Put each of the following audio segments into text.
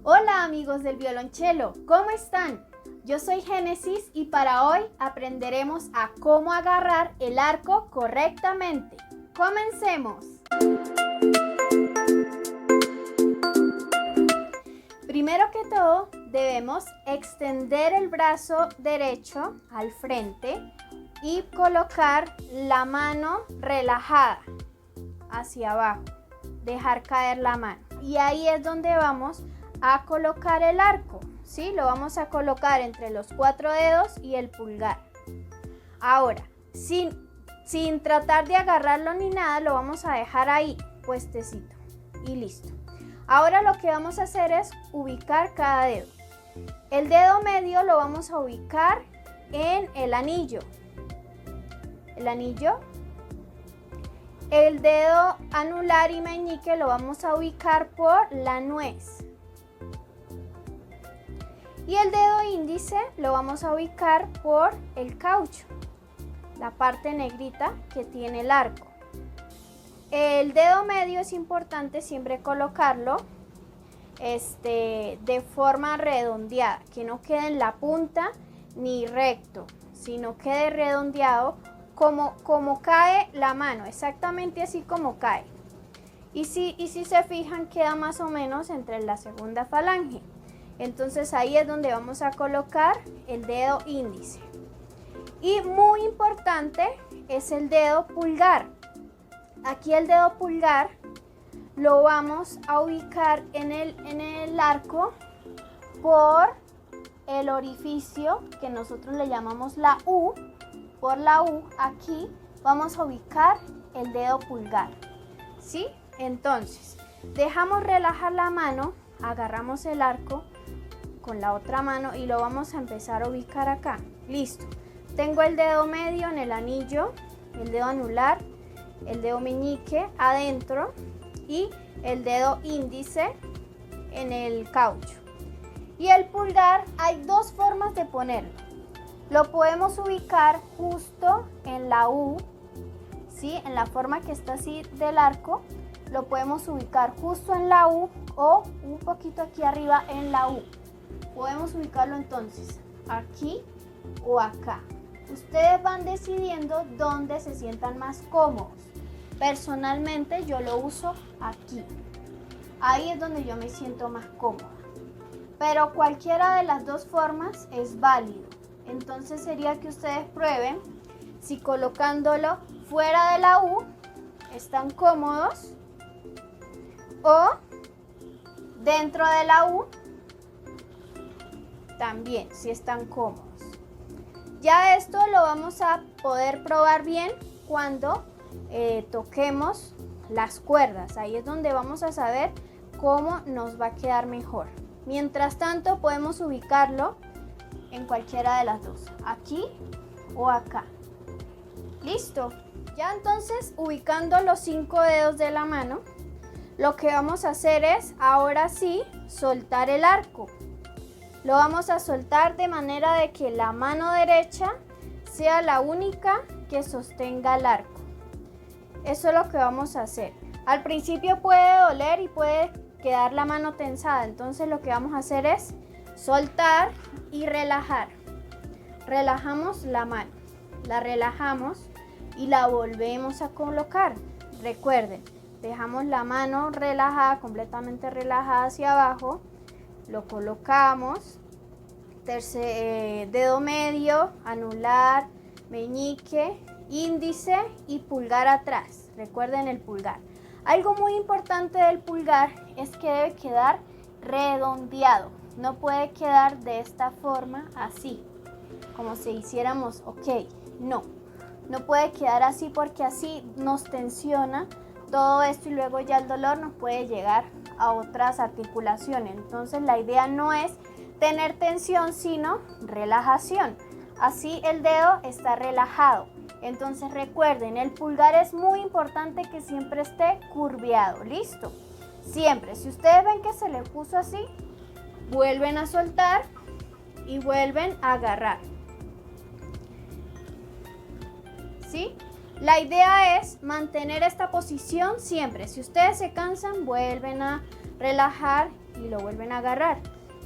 Hola amigos del violonchelo, ¿cómo están? Yo soy Génesis y para hoy aprenderemos a cómo agarrar el arco correctamente. ¡Comencemos! Primero que todo, debemos extender el brazo derecho al frente y colocar la mano relajada hacia abajo. Dejar caer la mano. Y ahí es donde vamos a colocar el arco, ¿sí? Lo vamos a colocar entre los 4 dedos y el pulgar. Ahora, sin tratar de agarrarlo ni nada, lo vamos a dejar ahí, puestecito. Y listo. Ahora lo que vamos a hacer es ubicar cada dedo. El dedo medio lo vamos a ubicar en el anillo. El dedo anular y meñique lo vamos a ubicar por la nuez. Y el dedo índice lo vamos a ubicar por el caucho, la parte negrita que tiene el arco. El dedo medio es importante siempre colocarlo de forma redondeada, que no quede en la punta ni recto, sino quede redondeado como cae la mano, exactamente así como cae. Y si se fijan, queda más o menos entre la segunda falange. Entonces ahí es donde vamos a colocar el dedo índice. Y muy importante es el dedo pulgar. Aquí el dedo pulgar lo vamos a ubicar en el arco por el orificio que nosotros le llamamos la U. Por la U aquí vamos a ubicar el dedo pulgar, ¿sí? Entonces dejamos relajar la mano, agarramos el arco con la otra mano y lo vamos a empezar a ubicar acá. Listo. Tengo el dedo medio en el anillo, el dedo anular, el dedo meñique adentro y el dedo índice en el caucho. Y el pulgar, hay dos formas de ponerlo. Lo podemos ubicar justo en la U, ¿sí? En la forma que está así del arco, lo podemos ubicar justo en la U o un poquito aquí arriba en la U. Podemos ubicarlo entonces aquí o acá. Ustedes van decidiendo dónde se sientan más cómodos. Personalmente yo lo uso aquí. Ahí es donde yo me siento más cómoda. Pero cualquiera de las dos formas es válido. Entonces sería que ustedes prueben si colocándolo fuera de la U están cómodos o dentro de la U también, si están cómodos. Ya esto lo vamos a poder probar bien cuando toquemos las cuerdas. Ahí es donde vamos a saber cómo nos va a quedar mejor. Mientras tanto podemos ubicarlo en cualquiera de las dos, aquí o acá. Listo. Ya entonces, ubicando los 5 dedos de la mano, lo que vamos a hacer es, ahora sí, soltar el arco. Lo vamos a soltar de manera de que la mano derecha sea la única que sostenga el arco. Eso es lo que vamos a hacer. Al principio puede doler y puede quedar la mano tensada, entonces lo que vamos a hacer es soltar y relajar. Relajamos la mano, la relajamos y la volvemos a colocar. Recuerden, dejamos la mano relajada, completamente relajada hacia abajo. Lo colocamos, dedo medio, anular, meñique, índice y pulgar atrás. Recuerden el pulgar. Algo muy importante del pulgar es que debe quedar redondeado. No puede quedar de esta forma así, como si hiciéramos ok. No puede quedar así porque así nos tensiona todo esto y luego ya el dolor nos puede llegar a otras articulaciones. Entonces la idea no es tener tensión, sino relajación. Así el dedo está relajado. Entonces recuerden, el pulgar es muy importante que siempre esté curveado. ¿Listo? Siempre. Si ustedes ven que se le puso así, vuelven a soltar y vuelven a agarrar. ¿Sí? La idea es mantener esta posición siempre. Si ustedes se cansan, vuelven a relajar y lo vuelven a agarrar.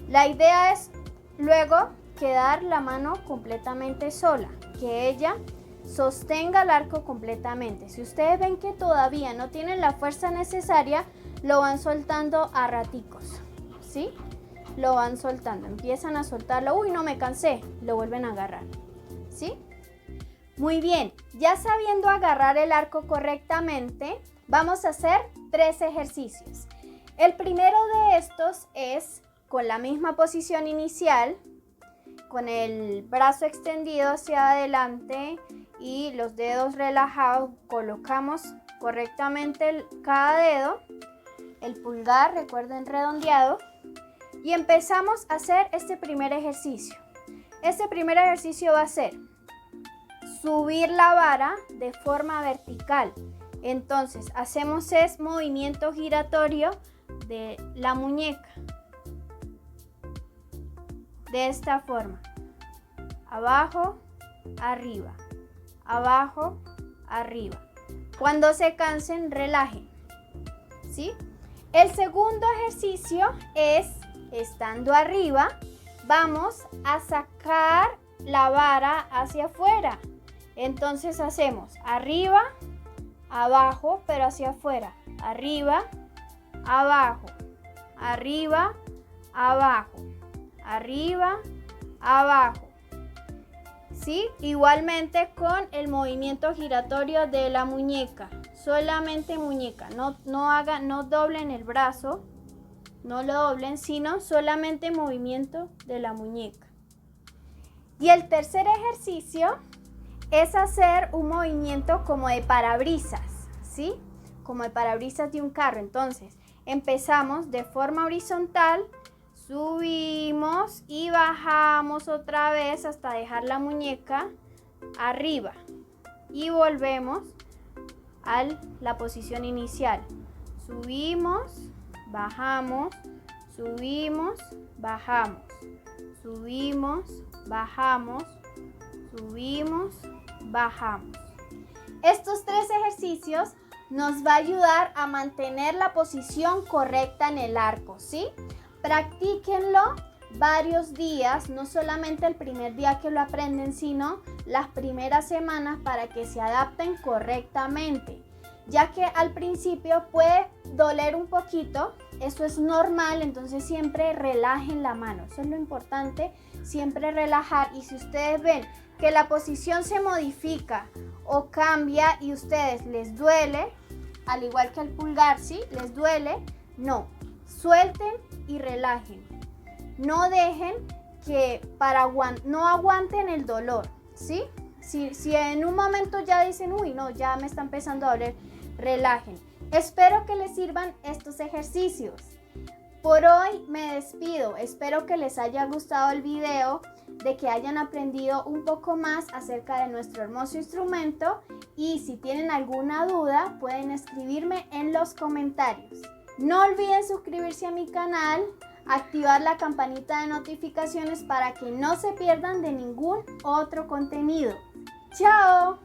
La idea es luego quedar la mano completamente sola, que ella sostenga el arco completamente. Si ustedes ven que todavía no tienen la fuerza necesaria, lo van soltando a raticos, ¿sí? Lo van soltando, empiezan a soltarlo. Uy, no me cansé, lo vuelven a agarrar, ¿sí? Muy bien, ya sabiendo agarrar el arco correctamente, vamos a hacer 3 ejercicios. El primero de estos es con la misma posición inicial, con el brazo extendido hacia adelante y los dedos relajados. Colocamos correctamente cada dedo, el pulgar, recuerden, redondeado, y empezamos a hacer este primer ejercicio. Este primer ejercicio va a ser subir la vara de forma vertical. Entonces hacemos ese movimiento giratorio de la muñeca de esta forma: abajo, arriba, abajo, arriba. Cuando se cansen, relajen, ¿sí? El segundo ejercicio es, estando arriba, vamos a sacar la vara hacia afuera. Entonces hacemos arriba, abajo, pero hacia afuera. Arriba, abajo, arriba, abajo, arriba, abajo. ¿Sí? Igualmente con el movimiento giratorio de la muñeca. Solamente muñeca. No doblen el brazo. No lo doblen, sino solamente movimiento de la muñeca. Y el tercer ejercicio es hacer un movimiento como de parabrisas, ¿sí? Como de parabrisas de un carro. Entonces, empezamos de forma horizontal, subimos y bajamos otra vez hasta dejar la muñeca arriba. Y volvemos a la posición inicial. Subimos, bajamos, subimos, bajamos, subimos, bajamos, subimos, bajamos. Estos 3 ejercicios nos va a ayudar a mantener la posición correcta en el arco, ¿sí? Practíquenlo varios días, no solamente el primer día que lo aprenden, sino las primeras semanas para que se adapten correctamente, ya que al principio puede doler un poquito, eso es normal, entonces siempre relajen la mano, eso es lo importante, siempre relajar. Y si ustedes ven que la posición se modifica o cambia y a ustedes les duele, al igual que el pulgar, ¿sí? Les duele, no, suelten y relajen. No dejen que no aguanten el dolor, ¿sí? Si en un momento ya dicen, uy, no, ya me está empezando a doler, relajen. Espero que les sirvan estos ejercicios. Por hoy me despido. Espero que les haya gustado el video, de que hayan aprendido un poco más acerca de nuestro hermoso instrumento. Y si tienen alguna duda, pueden escribirme en los comentarios. No olviden suscribirse a mi canal, activar la campanita de notificaciones para que no se pierdan de ningún otro contenido. ¡Chao!